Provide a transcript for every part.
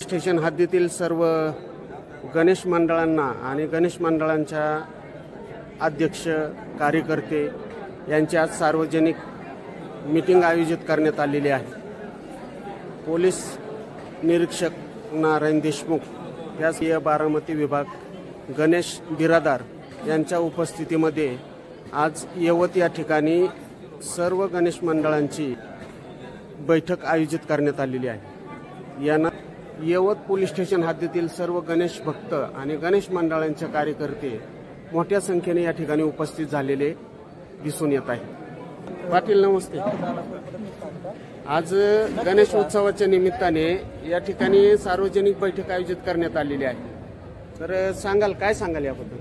Station हद्दीतील सर्व गणेश मंडळांना आणि गणेश मंडळांच्या अध्यक्ष कार्यकर्ते यांची आज सार्वजनिक मीटिंग आयोजित करण्यात आलेली आहे। पोलीस निरीक्षक नारायण देशमुख या बारामती विभाग गणेश बिरादार यांच्या उपस्थितीमध्ये आज येवत या ठिकाणी सर्व गणेश मंडळांची बैठक आयोजित करण्यात आलेली आहे। यानं येवत पोलीस स्टेशन हद्दीतील सर्व गणेश भक्त आणि गणेश मंडळांचे कार्यकर्ते मोठ्या संख्येने या ठिकाणी उपस्थित झालेले दिसून येत आहे। पाटील नमस्ते। आज गणेश उत्सवाच्या निमित्ताने या ठिकाणी सार्वजनिक बैठक आयोजित करण्यात आलेली आहे, तर सांगाल काय सांगाल याबद्दल?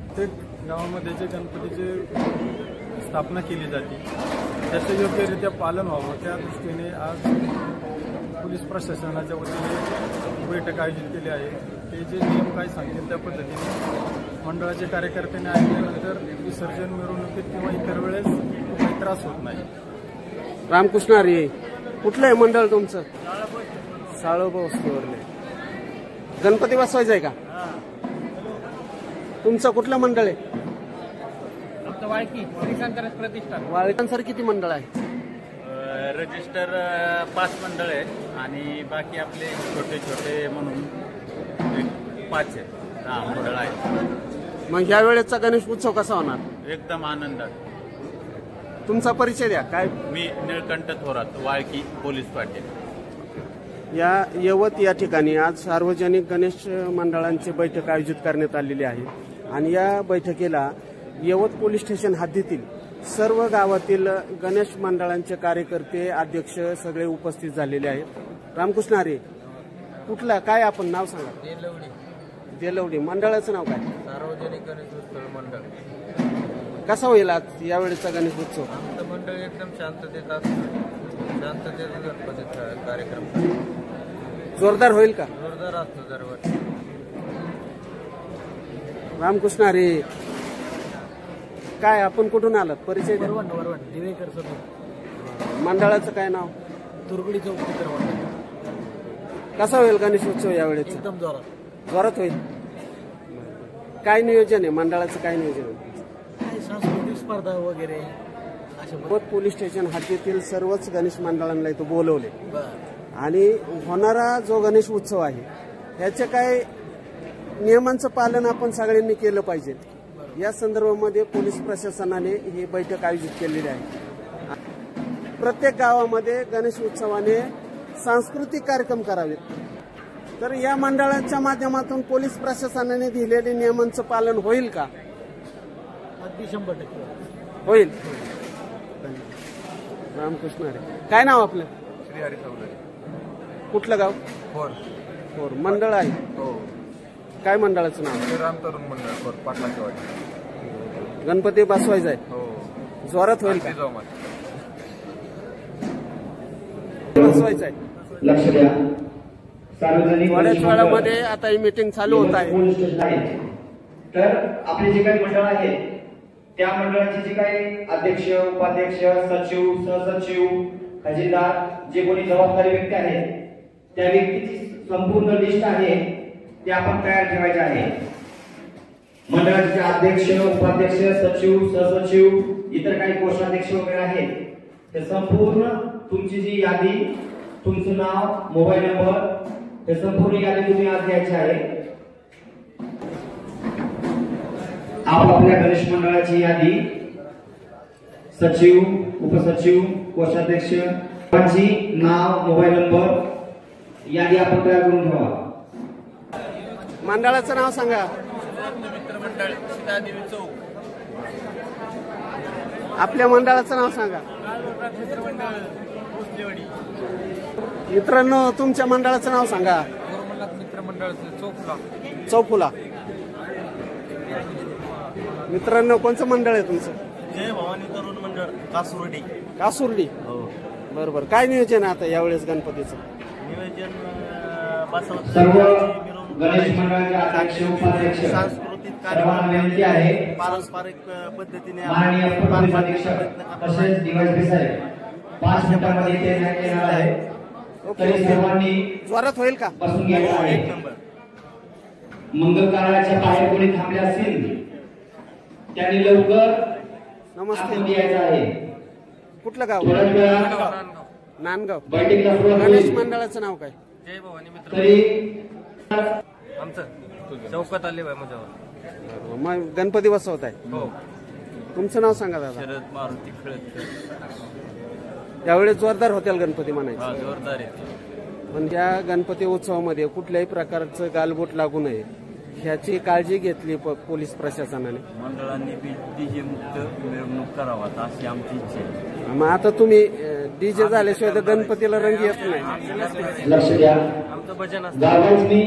प्रत्येक गावामध्ये जे गणपतीची स्थापना केली जाते त्याचं योग्यरित्या पालन व्हावं त्या दृष्टीने आज पोलीस प्रशासनाच्या वतीने बैठक आयोजित केली आहे। ते जे नियम काय सांगतील त्या पद्धतीने मंडळाचे कार्यकर्त्यांनी ऐकल्यानंतर विसर्जन मिरवणुकीत किंवा इतर वेळेस काही त्रास होत नाही। रामकृष्ण हरी, कुठलं आहे मंडळ तुमचं? साळोबा वस्तीवरले गणपती बसवायचा आहे का? तुमचं कुठलं मंडळ आहे? वाळकी श्रीकांत प्रतिष्ठान। वाळकांसर किती मंडळ आहे? रजिस्टर 5 मंडळ आहे आणि बाकी आपले छोटे छोटे म्हणून 5 मंडळ आहेत। मग या वेळेचा गणेश उत्सव कसा होणार? एकदम आनंदात। तुमचा परिचय द्या काय? मी निळकंठ थोरात, वाळकी पोलीस पाटील। या येवत या ठिकाणी आज सार्वजनिक गणेश मंडळांची बैठक आयोजित करण्यात आलेली आहे आणि या बैठकीला येवत पोलीस स्टेशन हद्दीतील सर्व गावातील गणेश मंडळांचे कार्यकर्ते अध्यक्ष सगळे उपस्थित झालेले आहेत। रामकृष्ण हरी, कुठला काय आपण नाव सांगा? देलवडी मंडळाचं नाव काय? सार्वजनिक गणेश उत्सव मंडळ। कसा होईल आज यावेळेचा गणेश उत्सव? आमचं मंडळ एकदम शांततेत असतं, शांततेत गणपतीचा कार्यक्रम जोरदार होईल का? जोरदार असतो दरवर्षी। रामकृष्ण हरी, काय आपण कुठून आलात? परिचय द्या। दिवेकर सर। मंडळाचं काय नाव? दुर्गुडी चौक। कसा होईल गणेश उत्सव यावेळेस? एकदम जोरात जोरात होईल। काय नियोजन आहे मंडळाचं? काय नियोजन आहे? सांस्कृतिक स्पर्धा वगैरे येवत पोलीस स्टेशन हद्दीतील सर्वच गणेश मंडळांना इथं बोलवले आणि होणारा जो गणेश उत्सव आहे याचे काय नियमांचं पालन आपण सगळ्यांनी केलं पाहिजे। या संदर्भामध्ये पोलीस प्रशासनाने ही बैठक आयोजित केलेली आहे। प्रत्येक गावामध्ये गणेश उत्सवाने सांस्कृतिक कार्यक्रम करावेत, तर या मंडळाच्या माध्यमातून पोलीस प्रशासनाने दिलेल्या नियमांचं पालन होईल का? अगदी 100% होईल। रामकृष्ण हरी, काय नाव आपलं? श्री हरी चौधरी। कुठलं गाव? फोर मंडळ आहे? हो। काय मंडळाचं नाव? राम तरुण मंडळ पाटलाच्या वाडी। गणपती बसवायचा आहे? हो। जोरात होईल का? बसवायचा आहे। लक्ष द्या, सार्वजनिक थोड्याच वेळामध्ये आता ही मीटिंग चालू होत आहे। तर आपले जे काही मंडळ आहेत त्या मंडळाचे जे काही अध्यक्ष, उपाध्यक्ष, सचिव, सहसचिव, खजिनदार जे कोणी जबाबदारी व्यक्ती आहेत त्या व्यक्तीची संपूर्ण लिस्ट आहे ते आपण तयार ठेवायचे आहे। मंडळाचे अध्यक्ष, उपाध्यक्ष, सचिव, सहसचिव, इतर काही कोषाध्यक्ष वगैरे आहेत ते संपूर्ण तुमची जी यादी, तुमचं नाव, मोबाईल नंबर, हे संपूर्ण यादी तुम्ही आज द्यायची आहे। आपल्या गणेश मंडळाची यादी, सचिव, उपसचिव, कोषाध्यक्ष यांची नाव, मोबाईल नंबर यादी आपण तयार करून ठेवा। मंडळाचं नाव सांगा। मित्रमंडळ सीतादेवी चौक। आपल्या मंडळाचं नाव सांगा। मित्रमंडळ भोसलेवाडी। मित्रांनो, तुमच्या मंडळाचं नाव सांगा। मित्रमंडळ चौफुला। मित्रांनो, कोणचं मंडळ आहे तुमचं? जय भवानी तरुण मंडळ कासुर्डी। कासुर्डी, बरोबर। काय नियोजन आहे आता यावेळेस गणपतीचं? नियोजन सर्व गणेश मंडळाचे अध्यक्ष, उपाध्यक्ष सांस्कृतिक कार्यक्रम आहे पारंपरिक पद्धतीने माननीय पोलीस अधीक्षक तसेच डीवायएसपी साहेब 5 मिनिटांमध्ये येणार आहे। तरी सर्वांनी जोरात होईल का? बसून घ्यायचं आहे. एक नंबर. मंगल कार्यालयाच्या बाहेर कोणी थांबले असतील त्यांनी लवकर नमस्ते. आतमध्ये यायचं आहे. कुठलं गाव? थोड्याच वेळात नांदगाव. बैठकीला सुरुवात गणेश होईल. मंडळाचं नाव काय? जय भवानी मित्र तरी आमचं चौकात आले बाय माझ्यावर. मग गणपती बसवत आहे. हो. तुमचं नाव सांगा दादा. शरद मारुती खळदकर. यावेळेस जोरदार होतील गणपती हा म्हणायचे. जोरदार आहे. पण या गणपती उत्सवामध्ये कुठल्याही प्रकारचं गालबोट लागू नये ह्याची काळजी घेतली पोलीस प्रशासनाने. मंडळांनी डीजे मुक्त मिरवणूक करावा अशी आमची इच्छा आहे. मग आता तुम्ही डीजे झाल्याशिवाय तर गणपतीला रंग येत नाही. लक्ष द्या. आमचं भजन असतं. गावात मी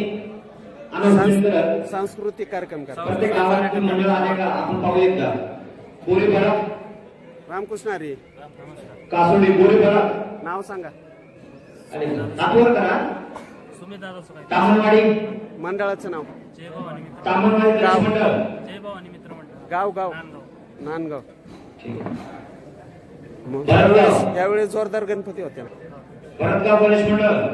अनाउन्समेंट करत सांस्कृतिक कार्यक्रम करा. प्रत्येक गावातून मंडळ आले का आपण पाहूयात का? बोरी भरा रामकृष्ण हरी. कासोडी बोरी भरा नाव सांगा. आणि नागपूर करा. सुमेधारा सुराय. तामणवाडी मंडळाचं नाव. जय भवानी मित्र. तामणवाडी गणेश मंडळ. जय भवानी मित्र मंडळ. गाव नांदगाव. ठीक आहे. मग भरतगाव. यावेळेस जोरदार गणपती होत्या. भरतगाव गणेश मंडळ.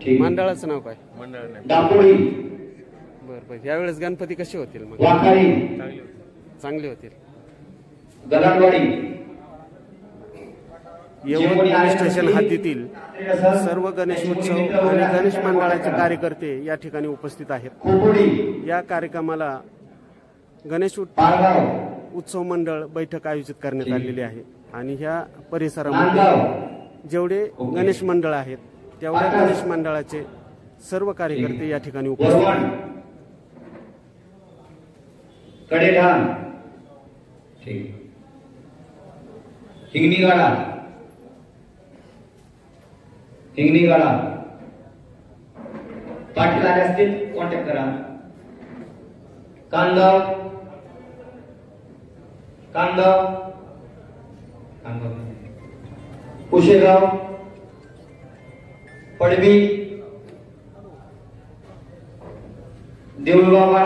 ठीक. मंडळाचं नाव काय? दापोडी. बरं. यावेळेस गणपती कसे होतील? मग वाखारी. चांगले होतील. गलाटवाडी. येवला पोलीस स्टेशन हद्दीतील सर्व गणेश उत्सव आणि गणेश मंडळाचे कार्यकर्ते या ठिकाणी उपस्थित आहेत. खोपोडी. या कार्यक्रमाला गणेश पारगाव. उत्सव मंडळ बैठक आयोजित करण्यात आलेली आहे आणि ह्या परिसरामध्ये नांदगाव. जेवढे गणेश मंडळ आहेत तेवढ्या गणेश मंडळाचे सर्व कार्यकर्ते या ठिकाणी उपस्थित वरवण. आहेत. कडेधाम. ठीक. हिंगणीगाडा. हिंगणीगाडा. पाटील आले असतील कॉन्टॅक्ट करा. कांदगाव. कांदगाव. कुशेगाव. पडवी. देऊळगाव.